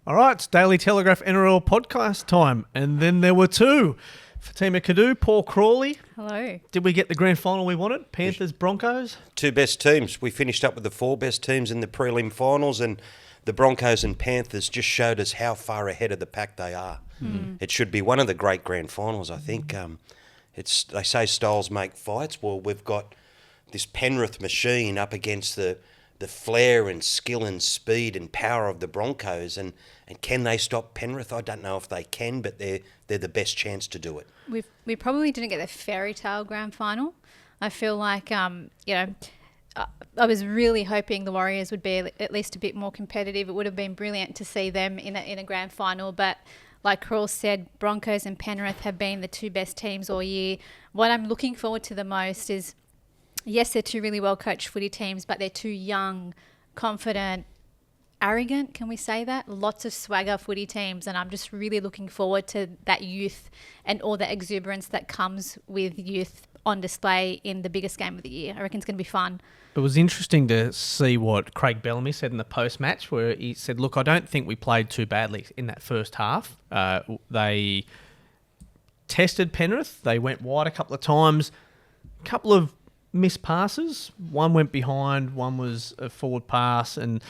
All right, it's Daily Telegraph NRL podcast time. And then there were two. Fatima, Paul Crawley. Hello. Did we get the grand final we wanted? Panthers-Broncos? Two best teams. We finished up with the four best teams in the prelim finals, and the Broncos and Panthers just showed us how far ahead of the pack they are. It should be one of the great grand finals, I think. They say styles make fights. Well, we've got this Penrith machine up against the flair and skill and speed and power of the Broncos, and can they stop Penrith? I don't know if they can, but they're the best chance to do it. We probably didn't get the fairy tale grand final. I feel like I was really hoping the Warriors would be at least a bit more competitive. It would have been brilliant to see them in a grand final, but like Crawl said, Broncos and Penrith have been the two best teams all year. What I'm looking forward to the most is, yes, they're two really well-coached footy teams, but they're two young, confident, arrogant, can we say that? Lots of swagger footy teams, and I'm just really looking forward to that youth and all the exuberance that comes with youth on display in the biggest game of the year. I reckon it's going to be fun. It was interesting to see what Craig Bellamy said in the post-match, where he said, look, I don't think we played too badly in that first half. They tested Penrith. They went wide a couple of times. A couple of missed passes. One went behind, one was a forward pass, and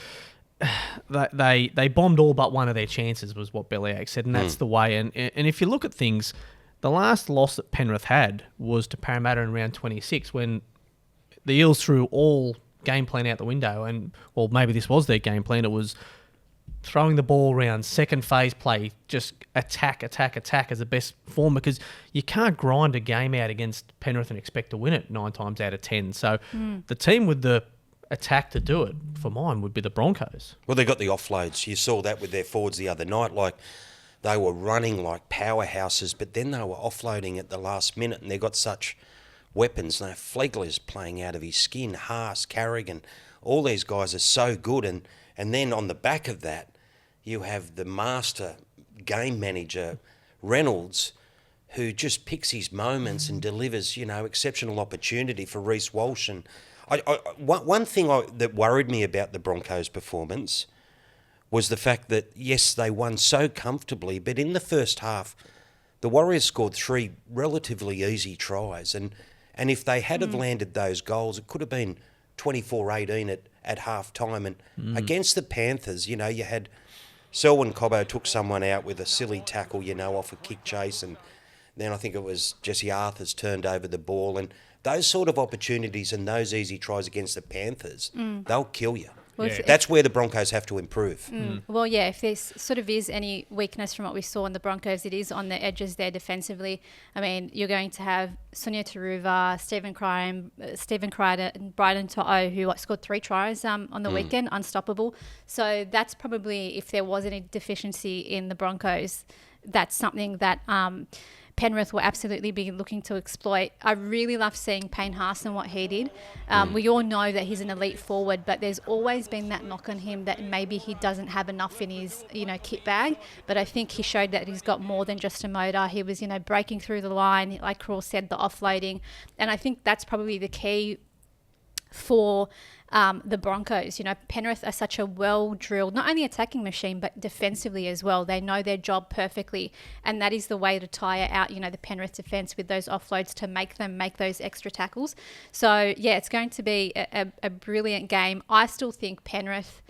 they bombed all but one of their chances, was what Bellyache said, and that's the way. And if you look at things, the last loss that Penrith had was to Parramatta in round 26, when the Eels threw all game plan out the window, and, well, maybe this was their game plan. It was throwing the ball around, second phase play, just attack as the best form, because you can't grind a game out against Penrith and expect to win it 9 times out of 10. So the team with the attack to do it, for mine, would be the Broncos. Well, they got the offloads. You saw that with their forwards the other night. Like, they were running like powerhouses, but then they were offloading at the last minute, and they got such weapons. Now, Flegler's playing out of his skin. Haas, Carrigan, all these guys are so good. And then on the back of that, you have the master game manager, Reynolds, who just picks his moments and delivers, exceptional opportunity for Reece Walsh. And one thing that worried me about the Broncos' performance was the fact that, yes, they won so comfortably, but in the first half, the Warriors scored 3 relatively easy tries. And if they had have landed those goals, it could have been 24-18 at half-time. And against the Panthers, you had Selwyn Cobbo took someone out with a silly tackle, off a kick chase, and then I think it was Jesse Arthur's turned over the ball. And those sort of opportunities and those easy tries against the Panthers, they'll kill you. Well, that's where the Broncos have to improve. Well, yeah, if there sort of is any weakness from what we saw in the Broncos, it is on the edges there defensively. I mean, you're going to have Sunia Turuva, Stephen Crichton, and Bryden To'o, who scored 3 tries on the weekend, unstoppable. So that's probably, if there was any deficiency in the Broncos, that's something that Penrith will absolutely be looking to exploit. I really love seeing Payne Haas and what he did. We all know that he's an elite forward, but there's always been that knock on him that maybe he doesn't have enough in his, kit bag. But I think he showed that he's got more than just a motor. He was, breaking through the line, like Crawl said, the offloading. And I think that's probably the key for the Broncos. Penrith are such a well-drilled, not only attacking machine, but defensively as well. They know their job perfectly, and that is the way to tire out, the Penrith defence with those offloads to make them make those extra tackles. So, yeah, it's going to be a brilliant game. I still think Penrith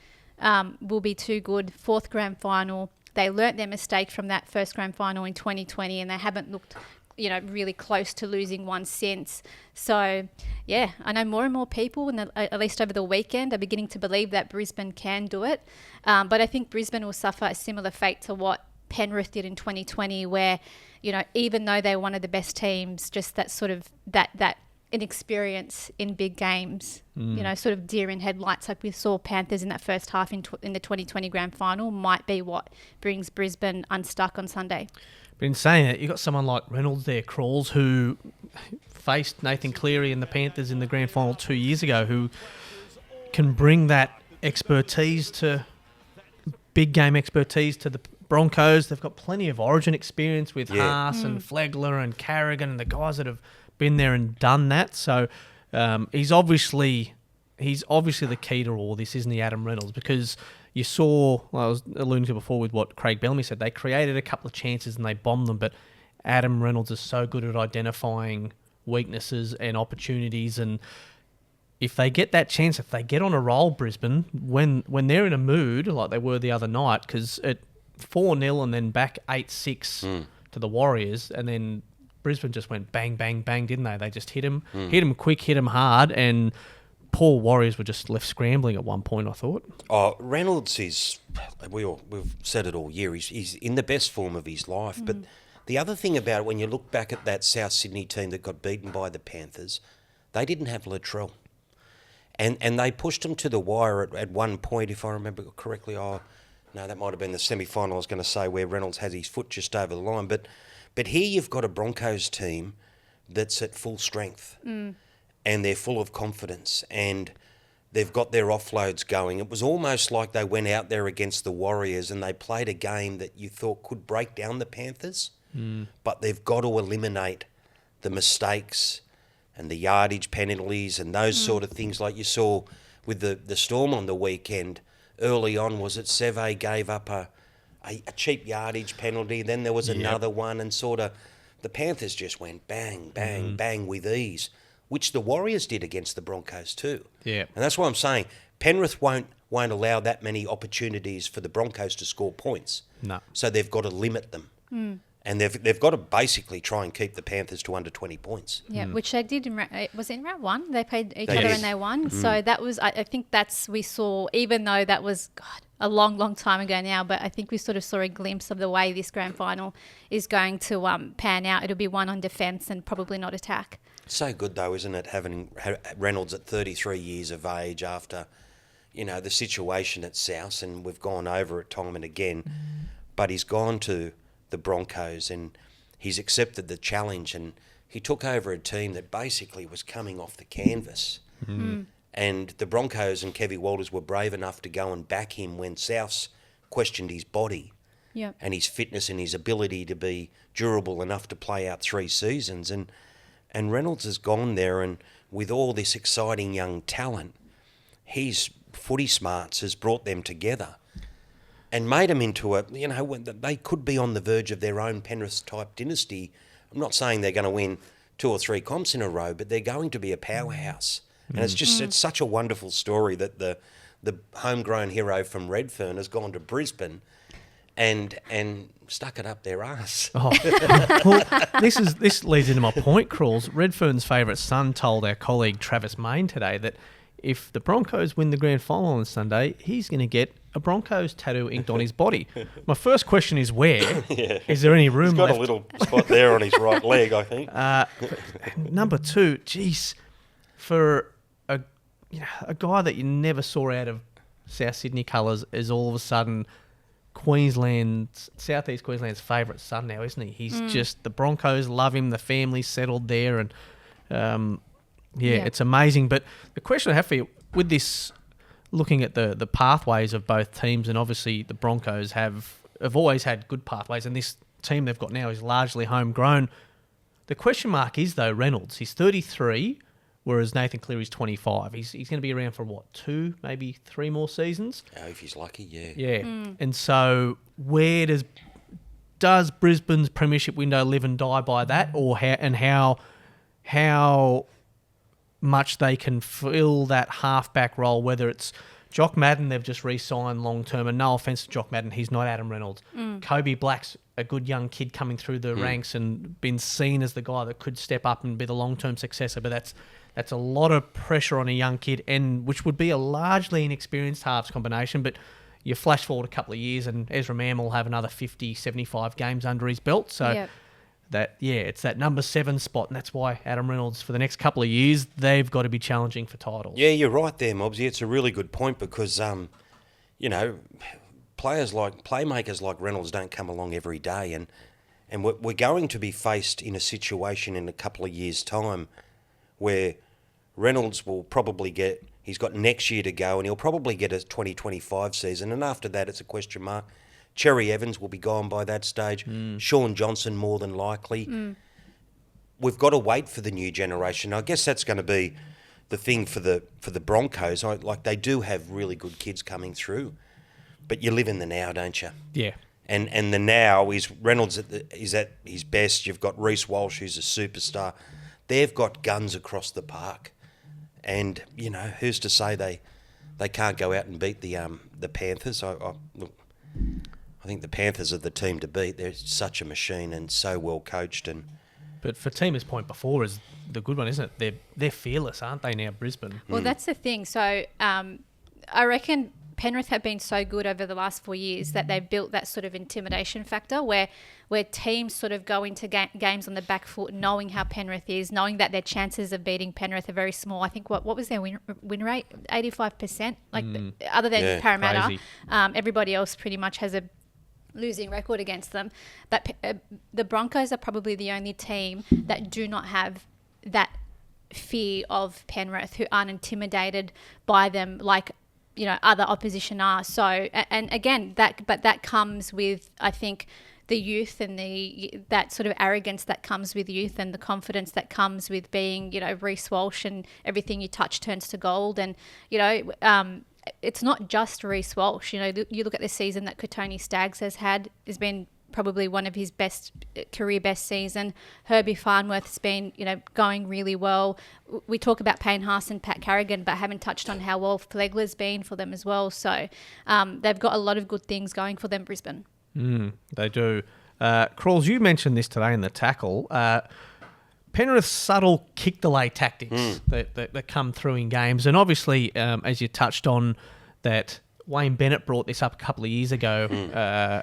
will be too good. 4th grand final. They learnt their mistake from that first grand final in 2020, and they haven't looked really close to losing one since. So, yeah, I know more and more people, at least over the weekend, are beginning to believe that Brisbane can do it. But I think Brisbane will suffer a similar fate to what Penrith did in 2020, where, even though they're one of the best teams, just that sort of that inexperience in big games, sort of deer in headlights like we saw Panthers in that first half in the 2020 grand final, might be what brings Brisbane unstuck on Sunday. But in saying that, you've got someone like Reynolds there, Crawls, who faced Nathan Cleary and the Panthers in the grand final 2 years ago, who can bring that expertise to big game expertise to the Broncos. They've got plenty of origin experience with Haas and Flegler and Carrigan and the guys that have been there and done that. So he's obviously he's obviously the key to all this, isn't he, Adam Reynolds? Because you saw, I was alluding to before with what Craig Bellamy said, they created a couple of chances and they bombed them, but Adam Reynolds is so good at identifying weaknesses and opportunities, and if they get that chance, if they get on a roll, Brisbane, when they're in a mood like they were the other night, because at 4-0 and then back 8-6 to the Warriors, and then Brisbane just went bang, bang, bang, didn't they? They just hit him quick, hit him hard, and poor Warriors were just left scrambling at one point, I thought. Oh, Reynolds is, we've said it all year, he's in the best form of his life. But the other thing about it, when you look back at that South Sydney team that got beaten by the Panthers, they didn't have Latrell. And they pushed him to the wire at one point, if I remember correctly. Oh, no, that might have been the semi-final I was going to say, where Reynolds has his foot just over the line. But here you've got a Broncos team that's at full strength and they're full of confidence and they've got their offloads going. It was almost like they went out there against the Warriors and they played a game that you thought could break down the Panthers, but they've got to eliminate the mistakes and the yardage penalties and those sort of things, like you saw with the Storm on the weekend. Early on, was it Seve gave up a cheap yardage penalty, then there was another one, and sort of the Panthers just went bang, bang, bang with ease, which the Warriors did against the Broncos too. Yeah. And that's what I'm saying. Penrith won't allow that many opportunities for the Broncos to score points. No. So they've got to limit them. And they've got to basically try and keep the Panthers to under 20 points. Yeah, which they did was it in round one? They played each other and they won. So that was, I think we saw, even though that was, a long, long time ago now, but I think we sort of saw a glimpse of the way this grand final is going to pan out. It'll be one on defence and probably not attack. So good though, isn't it, having Reynolds at 33 years of age after, the situation at South, and we've gone over it time and again, but he's gone to the Broncos and he's accepted the challenge, and he took over a team that basically was coming off the canvas. And the Broncos and Kevy Walters were brave enough to go and back him when Souths questioned his body and his fitness and his ability to be durable enough to play out 3 seasons. And Reynolds has gone there, and with all this exciting young talent, his footy smarts has brought them together and made them into they could be on the verge of their own Penrith-type dynasty. I'm not saying they're going to win 2 or 3 comps in a row, but they're going to be a powerhouse. And it's such a wonderful story that the homegrown hero from Redfern has gone to Brisbane and stuck it up their arse. Oh. Well, this leads into my point, Crawls. Redfern's favourite son told our colleague Travis Main today that if the Broncos win the grand final on Sunday, he's going to get a Broncos tattoo inked on his body. My first question is where? Is there any room left? He's got a little spot there on his right leg, I think. Number 2, geez, for a guy that you never saw out of South Sydney colours is all of a sudden Southeast Queensland's favourite son now, isn't he? He's just, the Broncos love him, the family's settled there, and it's amazing. But the question I have for you, with this, looking at the pathways of both teams, and obviously the Broncos have always had good pathways, and this team they've got now is largely homegrown. The question mark is, though, Reynolds. He's 33, whereas Nathan Cleary's 25. He's going to be around for, 2, maybe 3 more seasons? Oh, if he's lucky, yeah. Yeah. And so where does Brisbane's premiership window live and die by that, or how much they can fill that halfback role, whether it's Jock Madden, they've just re-signed long-term, and no offence to Jock Madden, he's not Adam Reynolds. Kobe Black's a good young kid coming through the ranks and been seen as the guy that could step up and be the long-term successor, but that's a lot of pressure on a young kid, and which would be a largely inexperienced halves combination, but you flash forward a couple of years and Ezra Mam will have another 50, 75 games under his belt, so... it's that number 7 spot, and that's why Adam Reynolds, for the next couple of years, they've got to be challenging for titles. Yeah, you're right there, Mobbsy. It's a really good point because, playmakers like Reynolds don't come along every day, and we're going to be faced in a situation in a couple of years' time where Reynolds will probably he's got next year to go, and he'll probably get a 2025 season, and after that it's a question mark. Cherry Evans will be gone by that stage. Sean Johnson, more than likely. We've got to wait for the new generation. I guess that's going to be the thing for the Broncos, like they do have really good kids coming through, but you live in the now, don't you? Yeah. And the now is Reynolds is at his best. You've got Reece Walsh, who's a superstar. They've got guns across the park, and who's to say they can't go out and beat the Panthers? Look, I think the Panthers are the team to beat. They're such a machine and so well coached. But Fatima's point before is the good one, isn't it? They're fearless, aren't they now, Brisbane? Well, that's the thing. So I reckon Penrith have been so good over the last 4 years that they've built that sort of intimidation factor where teams sort of go into games on the back foot knowing how Penrith is, knowing that their chances of beating Penrith are very small. I think what was their win rate? 85%? Other than Parramatta, everybody else pretty much has a losing record against them. But the Broncos are probably the only team that do not have that fear of Penrith, who aren't intimidated by them like other opposition are. So, and again, that comes with, I think, the youth and that sort of arrogance that comes with youth and the confidence that comes with being, Reece Walsh, and everything you touch turns to gold. And, it's not just Reece Walsh. You look at the season that Kotoni Staggs has been probably one of his career best season. Herbie Farnworth's been, going really well. We talk about Payne Haas and Pat Carrigan, but haven't touched on how well Flegler's been for them as well. So they've got a lot of good things going for them, Brisbane. They do. Crawls, you mentioned this today in the tackle. Penrith's subtle kick delay tactics that come through in games. And obviously, as you touched on, that Wayne Bennett brought this up a couple of years ago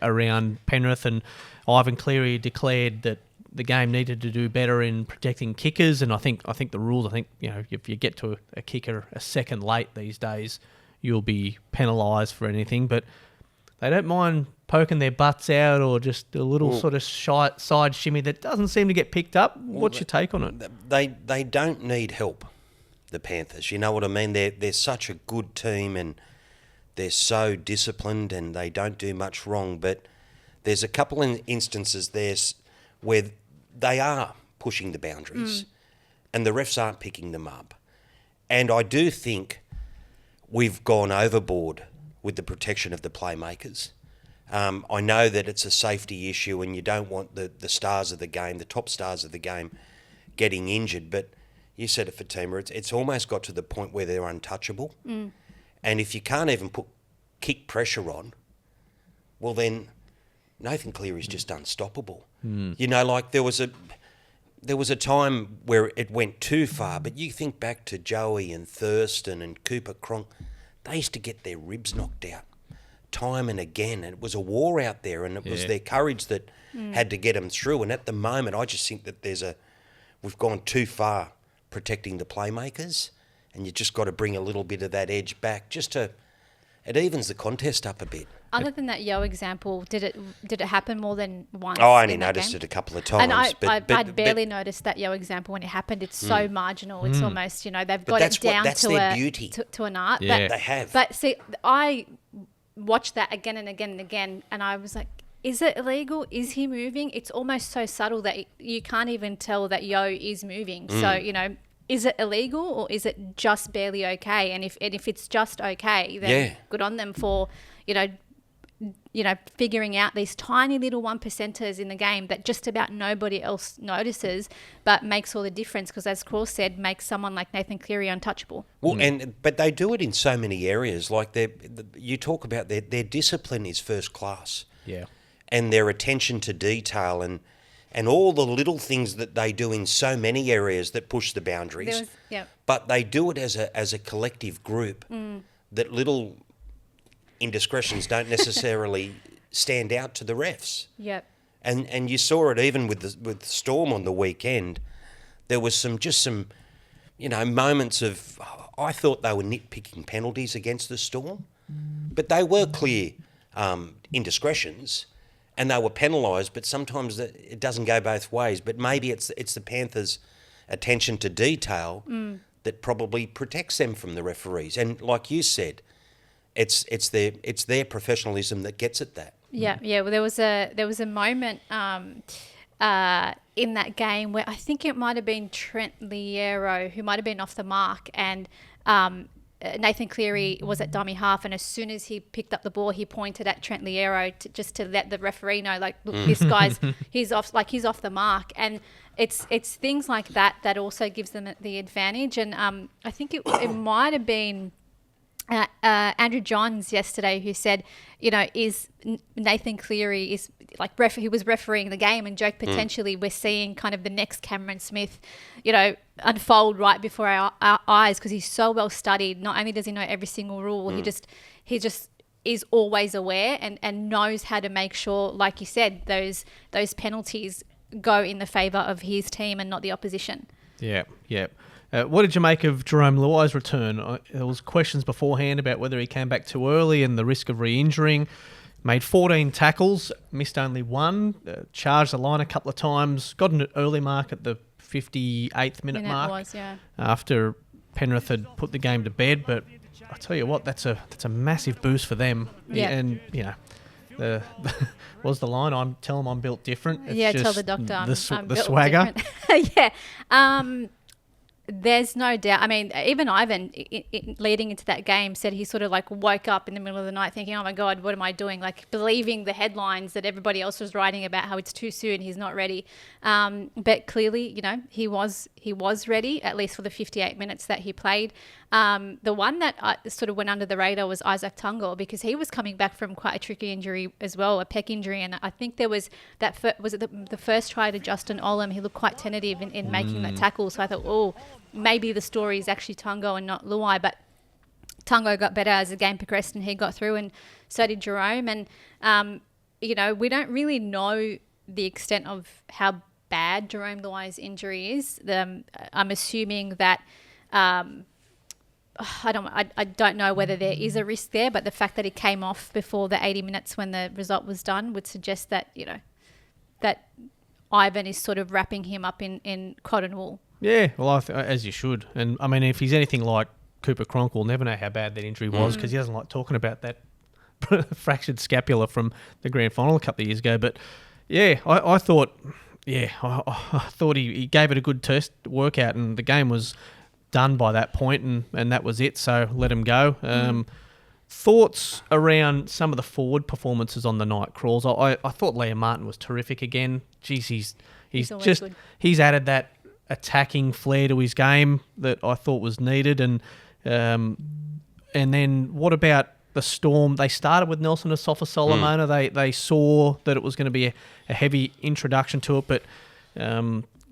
around Penrith, and Ivan Cleary declared that the game needed to do better in protecting kickers. And I think the rules, if you get to a kicker a second late these days, you'll be penalised for anything. But they don't mind poking their butts out or just a little sort of side shimmy that doesn't seem to get picked up. What's your take on it? They don't need help, the Panthers. You know what I mean? They're such a good team, and they're so disciplined, and they don't do much wrong. But there's a couple of instances there where they are pushing the boundaries and the refs aren't picking them up. And I do think we've gone overboard with the protection of the playmakers. I know that it's a safety issue and you don't want the stars of the game, the top stars of the game, getting injured. But you said it, Fatima, it's almost got to the point where they're untouchable. And if you can't even put kick pressure on, well then Nathan Cleary's just unstoppable. Like there was a time where it went too far, but you think back to Joey and Thurston and Cooper Cronk, they used to get their ribs knocked out time and again, and it was a war out there, and it was their courage that had to get them through. And at the moment, I just think that we've gone too far protecting the playmakers, and you just got to bring a little bit of that edge back, it evens the contest up a bit. Other than that Yo example, did it happen more than once? I only noticed it a couple of times. And I'd barely noticed that Yo example when it happened. It's so marginal. It's almost, they've got it down to an art. Yeah. They have. But see, I watched that again and again and again, and I was like, is it illegal? Is he moving? It's almost so subtle that you can't even tell that Yo is moving. So, is it illegal or is it just barely okay? And if it's just okay, then good on them for, figuring out these tiny little 1%ers in the game that just about nobody else notices, but makes all the difference because, as Crawl said, makes someone like Nathan Cleary untouchable. Well, but they do it in so many areas. Like you talk about their discipline is first class. Yeah. And their attention to detail and all the little things that they do in so many areas that push the boundaries. But they do it as a collective group that little indiscretions don't necessarily stand out to the refs. Yep. And you saw it even with Storm on the weekend. There was some moments of, I thought they were nitpicking penalties against the Storm, but they were clear indiscretions. And they were penalised, but sometimes it doesn't go both ways. But maybe it's the Panthers' attention to detail that probably protects them from the referees. And like you said, it's their professionalism that gets at that. Yeah. Well, there was a moment in that game where I think it might have been Trent Liero who might have been off the mark, and Nathan Cleary was at dummy half, and as soon as he picked up the ball, he pointed at Trent Liero just to let the referee know, like, look, this guy's he's off the mark. And it's things like that also gives them the advantage. And I think it might have been Andrew Johns yesterday who said, is Nathan Cleary is like he was refereeing the game and joked potentially we're seeing kind of the next Cameron Smith, unfold right before our eyes, because he's so well studied. Not only does he know every single rule, he just is always aware and knows how to make sure, like you said, those penalties go in the favour of his team and not the opposition. Yeah. What did you make of Jarome Luai's return? There was questions beforehand about whether he came back too early and the risk of re-injuring. Made 14 tackles, missed only one, charged the line a couple of times, got an early mark at the 58th minute mark after Penrith had put the game to bed. But I tell you what, that's a massive boost for them. Yeah. And, was the line, tell them I'm built different. It's tell the doctor I'm the built swagger. Yeah. There's no doubt. I mean, even Ivan, leading into that game, said he sort of like woke up in the middle of the night thinking, oh my God, what am I doing? Like believing the headlines that everybody else was writing about how it's too soon, he's not ready. But clearly, he was ready, at least for the 58 minutes that he played. The one that sort of went under the radar was Izack Tago, because he was coming back from quite a tricky injury as well, a pec injury. And I think there was that, the first try to Justin Olam, he looked quite tentative in making that tackle. So I thought, maybe the story is actually Tago and not Luai. But Tago got better as the game progressed and he got through, and so did Jarome. And, we don't really know the extent of how bad Jarome Luai's injury is. I'm assuming that... I don't know whether there is a risk there, but the fact that he came off before the 80 minutes when the result was done would suggest that, that Ivan is sort of wrapping him up in cotton wool. Yeah, well, as you should. And, I mean, if he's anything like Cooper Cronk, we'll never know how bad that injury was, because he doesn't like talking about that fractured scapula from the grand final a couple of years ago. But, yeah, I thought he gave it a good test workout, and the game was done by that point, and that was it, so let him go. Thoughts around some of the forward performances on the night, Crawls? I thought Liam Martin was terrific again. Jeez, he's added that attacking flair to his game that I thought was needed. And then what about the Storm? They started with Nelson Asafa Solomona. They saw that it was going to be a heavy introduction to it, but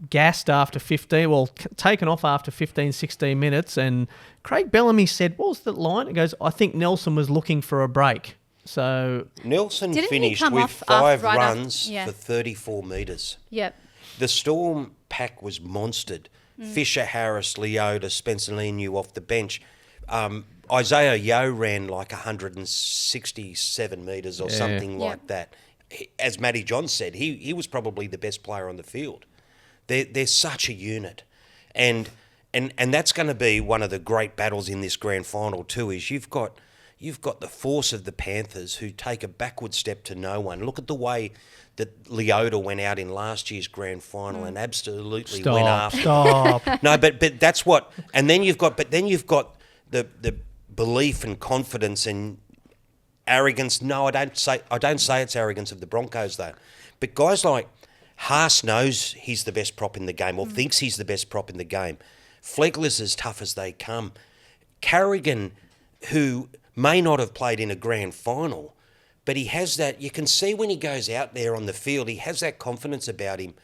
gassed after 15, taken off after 15, 16 minutes. And Craig Bellamy said, what was the line? It goes, I think Nelson was looking for a break. So Nelson finished with 5 runs for 34 metres. Yep. The Storm pack was monstered. Fisher, Harris, Leota, Spencer Leniu off the bench. Isaiah Yeo ran like 167 metres or something like that. As Matty John said, he was probably the best player on the field. They're such a unit, and that's going to be one of the great battles in this grand final too. Is you've got the force of the Panthers, who take a backward step to no one. Look at the way that Leota went out in last year's grand final and absolutely went after. No, but that's what. And then you've got the belief and confidence and arrogance. No, I don't say it's arrogance of the Broncos though, but guys like Haas knows he's the best prop in the game, or thinks he's the best prop in the game. Flegler's as tough as they come. Carrigan, who may not have played in a grand final, but he has that, you can see when he goes out there on the field, he has that confidence about him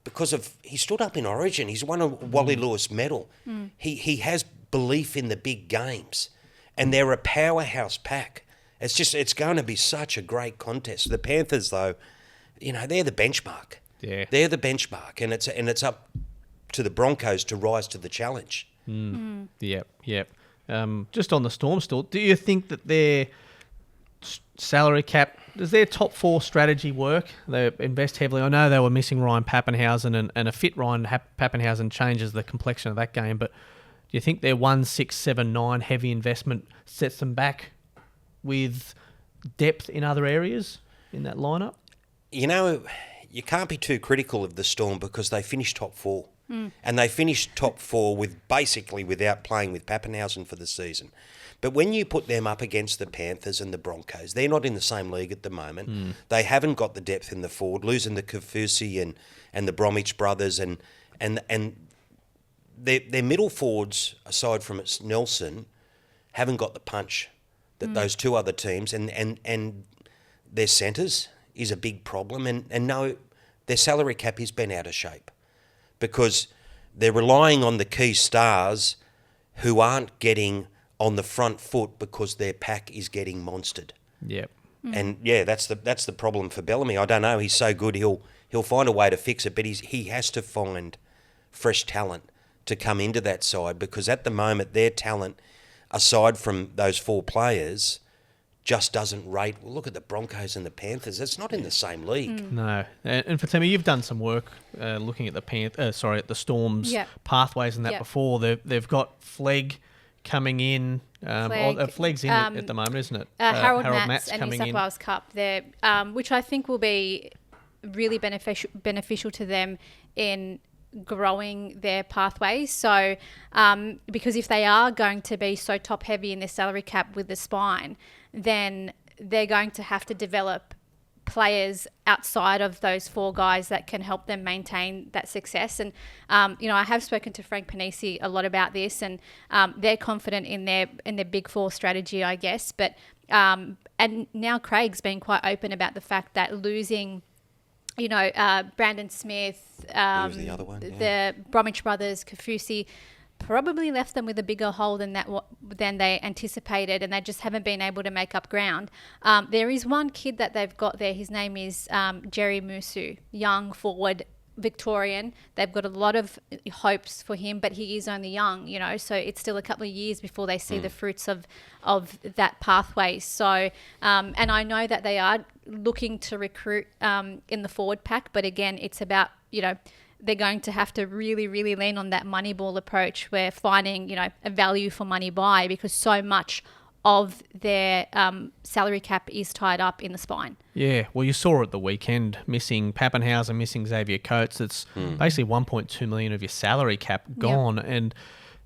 because he stood up in Origin. He's won a Wally Lewis medal. He has belief in the big games, and they're a powerhouse pack. It's going to be such a great contest. The Panthers, though, they're the benchmark. Yeah. They're the benchmark, and it's up to the Broncos to rise to the challenge. Yep. Just on the Storm still, do you think that their salary cap, does their top 4 strategy work? They invest heavily. I know they were missing Ryan Pappenhausen, and a fit Ryan Pappenhausen changes the complexion of that game, but do you think their 1, 6, 7, 9 heavy investment sets them back with depth in other areas in that lineup? you can't be too critical of the Storm because they finished top 4. And they finished top 4 with basically without playing with Pappenhausen for the season. But when you put them up against the Panthers and the Broncos, they're not in the same league at the moment. They haven't got the depth in the forward, losing the Kaufusi and the Bromwich brothers and their middle forwards, aside from it's Nelson, haven't got the punch that those two other teams and their centres is a big problem. And no, their salary cap has been out of shape because they're relying on the key stars who aren't getting on the front foot because their pack is getting monstered. Yep. And that's the problem for Bellamy. I don't know. He's so good. He'll find a way to fix it, but he has to find fresh talent to come into that side because at the moment their talent, aside from those 4 players, just doesn't rate. Well, look at the Broncos and the Panthers. It's not in the same league. No. And Fatima, you've done some work looking at the Storm's pathways and that before. They've got Flegg coming in. Flegg's in it at the moment, isn't it? Harold Matts and New South Wales Cup there, which I think will be really beneficial to them in growing their pathways. So because if they are going to be so top heavy in their salary cap with the spine, then they're going to have to develop players outside of those 4 guys that can help them maintain that success. And I have spoken to Frank Panisi a lot about this, and they're confident in their big 4 strategy, I guess. But and now Craig's been quite open about the fact that losing Brandon Smith, Who's the other one? the Bromwich brothers, Kaufusi, probably left them with a bigger hole than they anticipated, and they just haven't been able to make up ground. There is one kid that they've got there. His name is Jerry Musu, young forward, Victorian. They've got a lot of hopes for him, but he is only young, so it's still a couple of years before they see the fruits of that pathway. So, and I know that they are looking to recruit in the forward pack, but again, it's about, they're going to have to really, really lean on that money ball approach where finding, a value for money buy, because so much of their salary cap is tied up in the spine. Yeah, well, you saw at the weekend, missing Pappenhausen, missing Xavier Coates. It's basically 1.2 million of your salary cap gone, and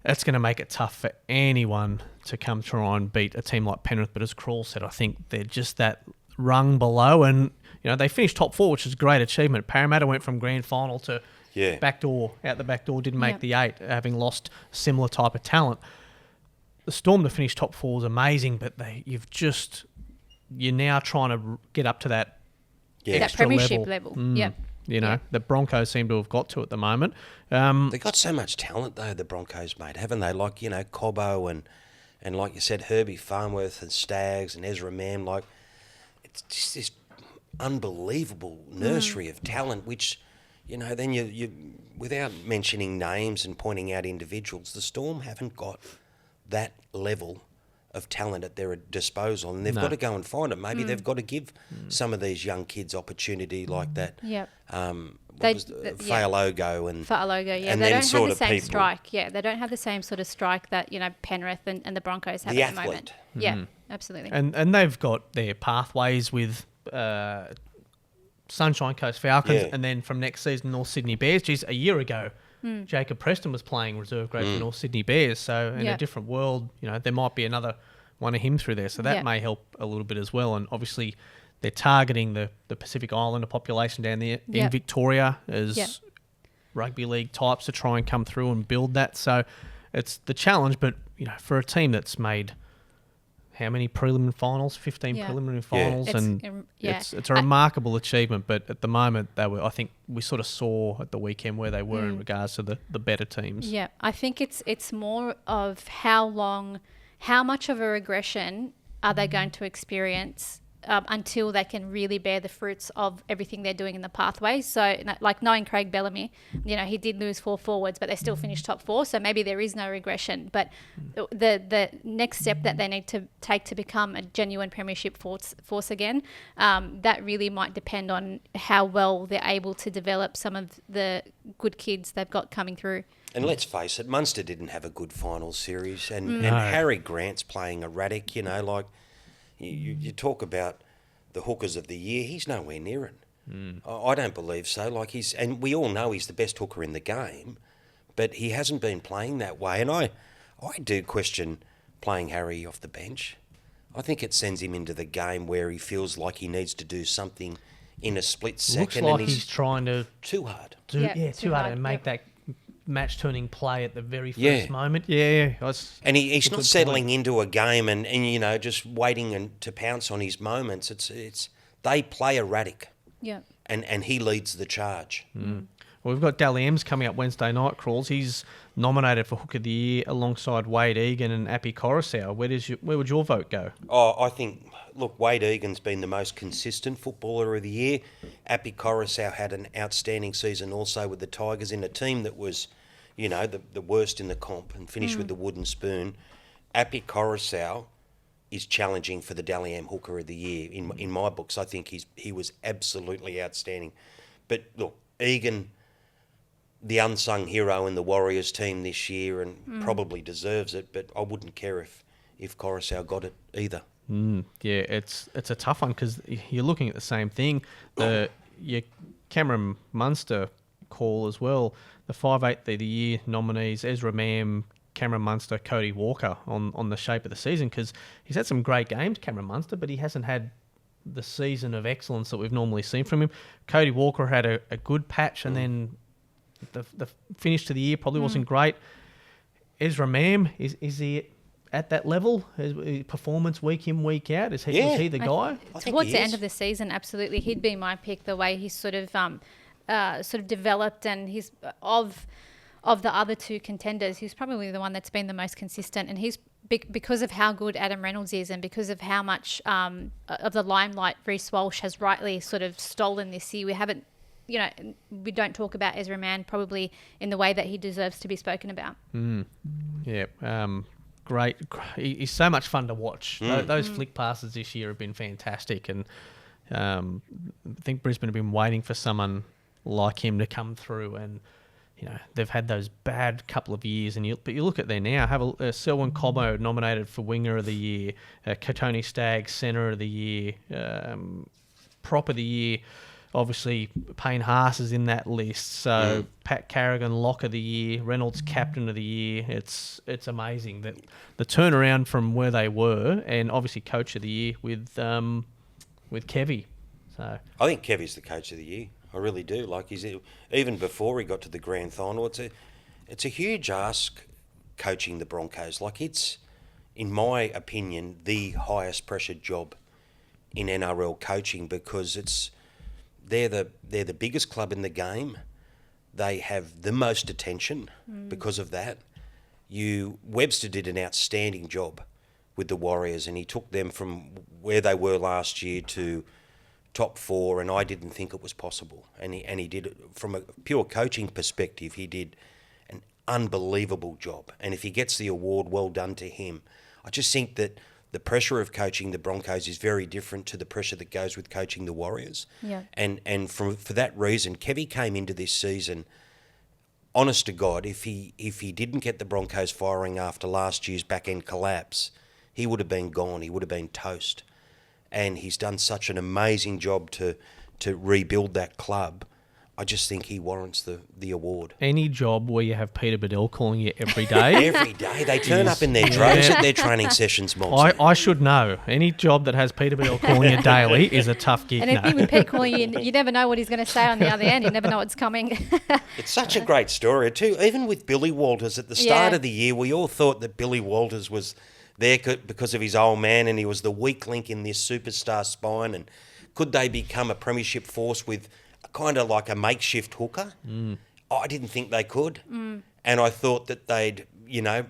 that's going to make it tough for anyone to come try and beat a team like Penrith. But as Crawl said, I think they're just that rung below, and they finished top 4, which is a great achievement. Parramatta went from grand final to out the back door, didn't make the 8, having lost similar type of talent. The Storm to finish top 4 is amazing, but you're now trying to get up to that extra that premiership level. The Broncos seem to have got to at the moment. They've got so much talent though, the Broncos, mate, haven't they? Like, Cobbo and like you said, Herbie Farnworth and Staggs and Ezra Mann. Like, it's just this unbelievable nursery of talent, which, then you without mentioning names and pointing out individuals, the Storm haven't got that level of talent at their disposal, and they've got to go and find it. Maybe they've got to give some of these young kids opportunity like that. Fa'alogo and Fa'alogo, and they then don't have the same people. strike. Yeah, they don't have the same sort of strike that Penrith and the Broncos have at the moment. Yeah, absolutely. And they've got their pathways with Sunshine Coast Falcons, and then from next season North Sydney Bears. Geez, a year ago, Jacob Preston was playing reserve grade for North Sydney Bears. So in a different world, there might be another one of him through there. So that may help a little bit as well. And obviously, they're targeting the Pacific Islander population down there in Victoria as rugby league types to try and come through and build that. So it's the challenge. But for a team that's made how many preliminary finals? 15 preliminary finals, and it's a remarkable achievement. But at the moment, I think we sort of saw at the weekend where they were in regards to the better teams. Yeah, I think it's more of how much of a regression are they going to experience until they can really bear the fruits of everything they're doing in the pathway. So, like knowing Craig Bellamy, he did lose 4 forwards, but they still finished top 4. So maybe there is no regression. But the next step that they need to take to become a genuine premiership force again, that really might depend on how well they're able to develop some of the good kids they've got coming through. And let's face it, Munster didn't have a good final series, and Harry Grant's playing erratic. You talk about the hookers of the year. He's nowhere near it. I don't believe so. Like and we all know he's the best hooker in the game, but he hasn't been playing that way. And I do question playing Harry off the bench. I think it sends him into the game where he feels like he needs to do something in a split second. Looks like he's trying to too hard. Too hard and make that match-turning play at the very first moment. Yeah. And he's not settling into a game and just waiting to pounce on his moments. It's they play erratic. Yeah. And he leads the charge. Well, we've got Dally M's coming up Wednesday night, Crawls. He's nominated for Hook of the Year alongside Wade Egan and Appy Coruscant. Where would your vote go? Oh, I think, look, Wade Egan's been the most consistent footballer of the year. Appy Coruscant had an outstanding season also with the Tigers in a team that was, the worst in the comp and finished with the wooden spoon. Appy Coruscant is challenging for the Dally M Hooker of the Year. In my books, I think he was absolutely outstanding. But look, Egan, the unsung hero in the Warriors team this year, and probably deserves it, but I wouldn't care if Coruscant got it either. Yeah, it's a tough one because you're looking at the same thing. Your Cameron Munster call as well. The 5'8" of the year nominees, Ezra Mam, Cameron Munster, Cody Walker on the shape of the season, because he's had some great games, Cameron Munster, but he hasn't had the season of excellence that we've normally seen from him. Cody Walker had a good patch, and then the finish to the year probably wasn't great. Ezra Mam, is he at that level? His performance week in, week out? Was he the guy? Towards the end of the season, absolutely. He'd be my pick, the way he's sort of developed, and he's of the other two contenders, he's probably the one that's been the most consistent, and he's because of how good Adam Reynolds is, and because of how much of the limelight Reece Walsh has rightly sort of stolen this year. We haven't, we don't talk about Ezra Mann probably in the way that he deserves to be spoken about. Great. He's so much fun to watch. Those flick passes this year have been fantastic, and I think Brisbane have been waiting for someone like him to come through, and they've had those bad couple of years, but you look at there now. Have Selwyn Cobbo nominated for Winger of the Year, Katoni Staggs Centre of the Year, Prop of the Year. Obviously, Payne Haas is in that list. So Pat Carrigan Lock of the Year, Reynolds Captain of the Year. It's amazing that the turnaround from where they were, and obviously Coach of the Year with Kevy. So I think Kevy's the Coach of the Year. I really do. Like, even before he got to the grand final, it's a huge ask coaching the Broncos. Like, it's, in my opinion, the highest pressured job in NRL coaching, because they're the biggest club in the game. They have the most attention because of that. Webster did an outstanding job with the Warriors, and he took them from where they were last year to top 4, and I didn't think it was possible. And he did it from a pure coaching perspective. He did an unbelievable job. And if he gets the award, well done to him. I just think that the pressure of coaching the Broncos is very different to the pressure that goes with coaching the Warriors. Yeah. And for that reason, Kevy came into this season, honest to God, if he didn't get the Broncos firing after last year's back-end collapse, he would have been gone. He would have been toast. And he's done such an amazing job to rebuild that club. I just think he warrants the award. Any job where you have Peter Bedell calling you every day. Every day. They turn up in their droves at their training sessions, Mobbsy. I should know. Any job that has Peter Bedell calling you daily is a tough gig. And anything with Pete calling you, you never know what he's going to say on the other end. You never know what's coming. It's such a great story too. Even with Billy Walters at the start of the year, we all thought that Billy Walters was there because of his old man, and he was the weak link in this superstar spine. And could they become a premiership force with kind of like a makeshift hooker? I didn't think they could. And I thought that they'd, I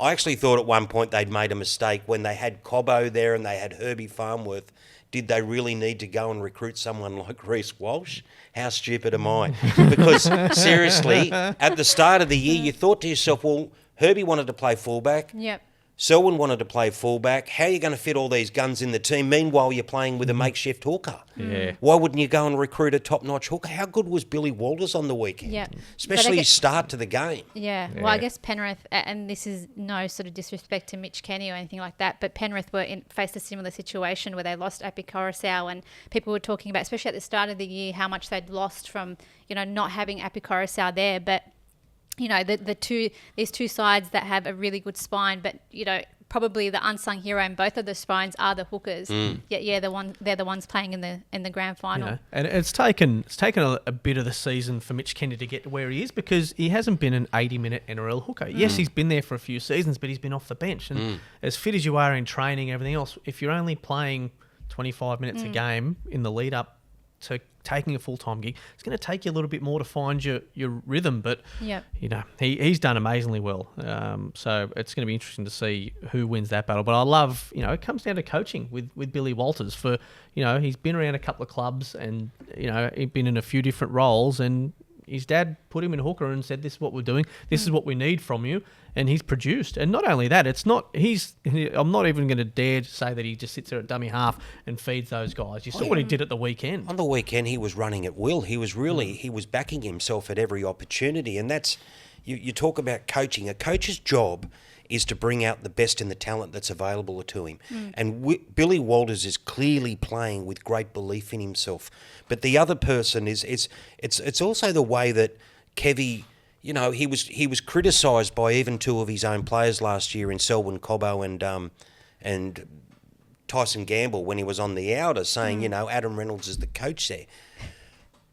actually thought at one point they'd made a mistake when they had Cobbo there and they had Herbie Farnworth. Did they really need to go and recruit someone like Reece Walsh? How stupid am I? Because seriously, at the start of the year, you thought to yourself, well, Herbie wanted to play fullback. Yep. Selwyn wanted to play fullback. How are you going to fit all these guns in the team? Meanwhile, you're playing with a makeshift hooker. Yeah. Why wouldn't you go and recruit a top-notch hooker? How good was Billy Walters on the weekend? Yeah. Especially his start to the game. Yeah. Well, I guess Penrith, and this is no sort of disrespect to Mitch Kenny or anything like that, but Penrith faced a similar situation where they lost Api Coruscant, and people were talking about, especially at the start of the year, how much they'd lost from, not having Api Coruscant there. But, these two sides that have a really good spine, but, probably the unsung hero in both of the spines are the hookers. They're the ones playing in the grand final. And it's taken a bit of the season for Mitch Kenny to get to where he is, because he hasn't been an 80-minute NRL hooker. Yes, he's been there for a few seasons, but he's been off the bench. And as fit as you are in training, everything else, if you're only playing 25 minutes a game in the lead up to taking a full-time gig, it's going to take you a little bit more to find your rhythm, but he's done amazingly well, so it's going to be interesting to see who wins that battle. But I love, it comes down to coaching with Billy Walters. For he's been around a couple of clubs, and he's been in a few different roles, and his dad put him in hooker and said, this is what we're doing, this is what we need from you, and he's produced. And not only that, I'm not even going to dare to say that he just sits there at dummy half and feeds those guys. You saw what he did at the weekend. On the weekend, he was running at will. He was he was backing himself at every opportunity, and that's, you talk about coaching. A coach's job is to bring out the best in the talent that's available to him. And Billy Walters is clearly playing with great belief in himself. But the other person it's also the way that Kevy, he was criticised by even two of his own players last year in Selwyn Cobbo and Tyson Gamble when he was on the outer, saying, Adam Reynolds is the coach there.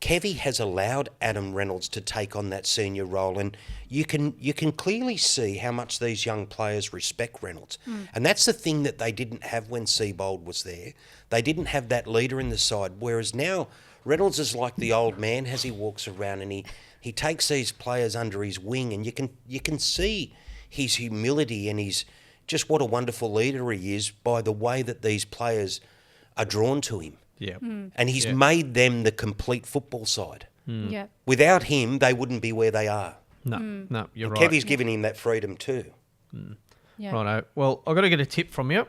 Kevy has allowed Adam Reynolds to take on that senior role, and you can clearly see how much these young players respect Reynolds. And that's the thing that they didn't have when Seibold was there. They didn't have that leader in the side, whereas now Reynolds is like the old man as he walks around, and he takes these players under his wing, and you can see his humility and his just what a wonderful leader he is by the way that these players are drawn to him. Yeah. And he's made them the complete football side. Yeah. Without him, they wouldn't be where they are. No, you're right. Kevy's given him that freedom too. Yeah. Righto. Well, I've got to get a tip from you.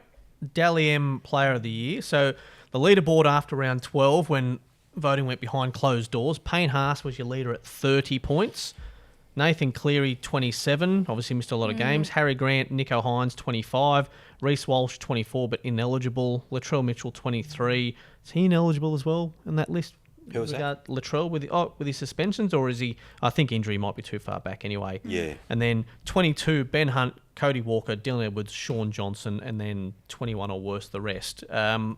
Dally M Player of the Year. So the leaderboard after round 12, when voting went behind closed doors, Payne Haas was your leader at 30 points. Nathan Cleary, 27. Obviously missed a lot of games. Harry Grant, Nico Hines, 25. Reece Walsh, 24, but ineligible. Latrell Mitchell, 23. Is he ineligible as well in that list? Who was that? Latrell with his suspensions, or is he? I think injury might be too far back anyway. Yeah. And then 22, Ben Hunt, Cody Walker, Dylan Edwards, Sean Johnson, and then 21 or worse the rest. Payne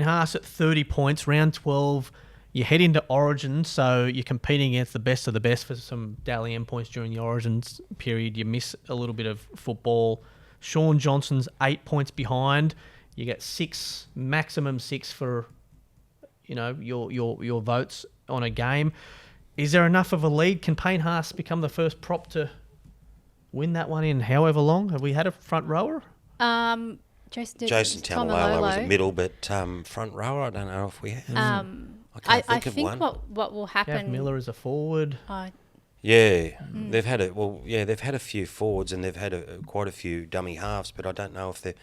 Haas at 30 points, round 12. You head into Origin, so you're competing against the best of the best for some Dally M points during the Origins period. You miss a little bit of football. Sean Johnson's 8 points behind. You get maximum six for, your votes on a game. Is there enough of a lead? Can Payne Haas become the first prop to win that one in however long? Have we had a front rower? Jason Tamalolo was a middle, but front rower, I don't know if we have. I think one. What will happen? Gav Miller is a forward. They've had a few forwards, and they've had quite a few dummy halves, but I don't know if they're.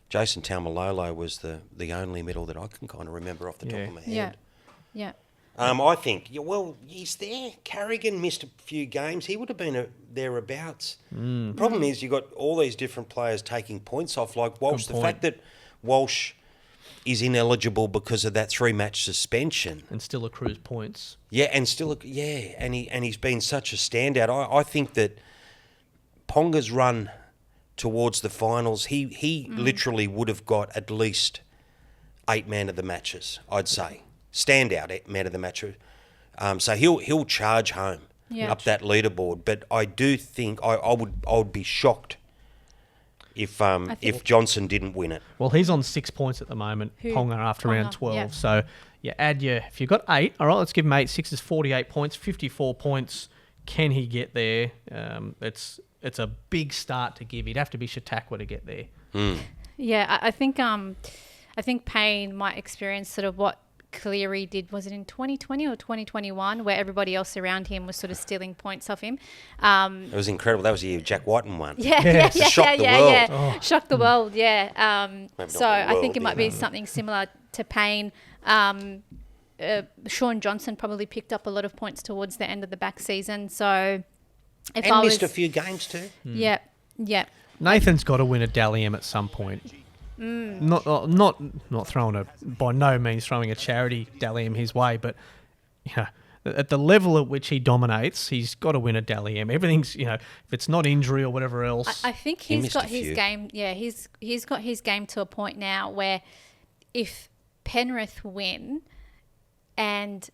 Jason Taumalolo was the only middle that I can kind of remember off the top of my head. Yeah. I think, he's there. Carrigan missed a few games. He would have been thereabouts. The problem is you got all these different players taking points off, like Walsh. The fact that Walsh is ineligible because of that 3-match suspension. And still accrues points. Yeah, and he's been such a standout. I think that Ponga's run towards the finals, he literally would have got at least 8 man of the matches, I'd say. Standout man of the match. So he'll charge home up that leaderboard. But I do think I would be shocked if Johnson didn't win it. Well, he's on 6 points at the moment, Ponga, after round 12. Yeah. So if you've got 8, all right, let's give him 8. 6 is 48 points, 54 points. Can he get there? It's a big start to give. He'd have to be Chautauqua to get there. Yeah, I think Payne might experience sort of what Cleary did, was it in 2020 or 2021, where everybody else around him was sort of stealing points off him. It was incredible. That was the year Jack Whiten won. Yeah. Shocked the world. Oh. Shocked the world, yeah. Maybe not So the I think world, it might yeah. be something similar to Payne. Sean Johnson probably picked up a lot of points towards the end of the back season. So if And I missed was, a few games too. yeah. Nathan's got to win a Dally M at some point. Not throwing a, by no means throwing a charity Dally M his way, but at the level at which he dominates, he's got to win a Dally M. Everything's, if it's not injury or whatever else. I think He he's missed got a his few. game. Yeah, he's got his game to a point now where if Penrith win and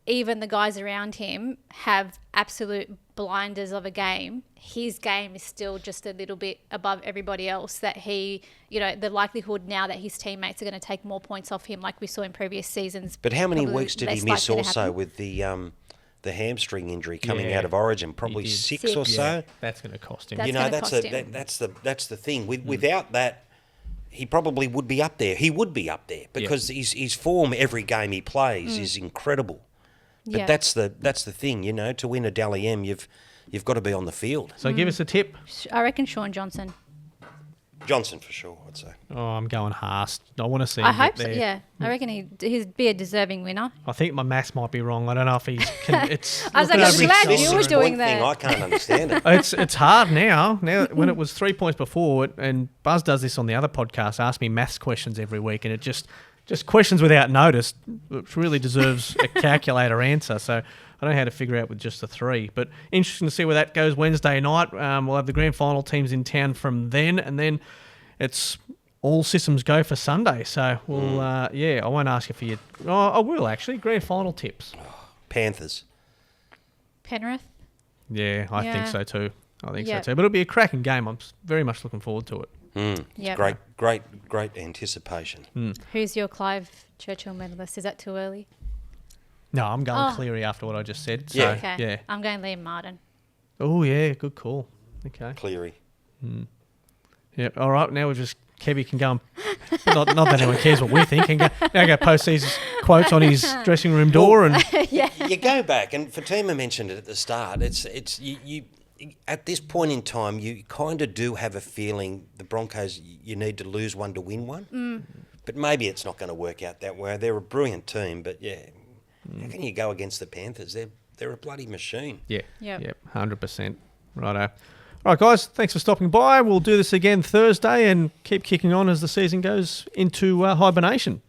even the guys around him have absolute blinders of a game, his game is still just a little bit above everybody else, that he, the likelihood now that his teammates are going to take more points off him like we saw in previous seasons. But how many probably weeks did he less miss likely to also happen. with the hamstring injury coming Yeah, out of Origin? Probably he did. 6 or so. That's going to cost him. That's gonna cost him. That's the thing. Without that, he probably would be up there. He would be up there because his form every game he plays is incredible. But Yeah. that's the thing, to win a Dally M, you've got to be on the field. So give us a tip. I reckon Sean Johnson. Johnson for sure, I'd say. Oh, I'm going Haas. I want to see him I get hope so. there. Yeah, I reckon he'd be a deserving winner. I think my maths might be wrong. I don't know if he's. It's. I was like, looking I'm over his glad shoulder. you were 6 doing point thing, that. I can't understand it. It's hard now. Now, when it was 3 points before, and Buzz does this on the other podcast, asks me maths questions every week, and it just questions without notice, which really deserves a calculator answer. So I don't know how to figure out with just the 3. But interesting to see where that goes Wednesday night. We'll have the grand final teams in town from then, and then it's all systems go for Sunday. So we'll, I won't ask you for your. Oh, I will actually. Grand final tips. Panthers. Penrith. Yeah, I think Yeah. so too. I think Yeah. so too. But it'll be a cracking game. I'm very much looking forward to it. Yep. Great anticipation. Who's your Clive Churchill medalist? Is that too early? No, I'm going Oh. Cleary after what I just said. So, Yeah. Okay. Yeah. I'm going Liam Martin. Oh, yeah. Good call. Okay. Cleary. Yeah. All right. Now Kevy can go and, not that anyone cares what we think, can go post these quotes on his dressing room door and You go back, and Fatima mentioned it at the start. It's you at this point in time, you kind of do have a feeling the Broncos, you need to lose one to win one. But maybe it's not going to work out that way. They're a brilliant team, but how can you go against the Panthers? They're a bloody machine. yeah. Yep. Yep. 100%. Righto. All right, guys. Thanks for stopping by. We'll do this again Thursday and keep kicking on as the season goes into hibernation.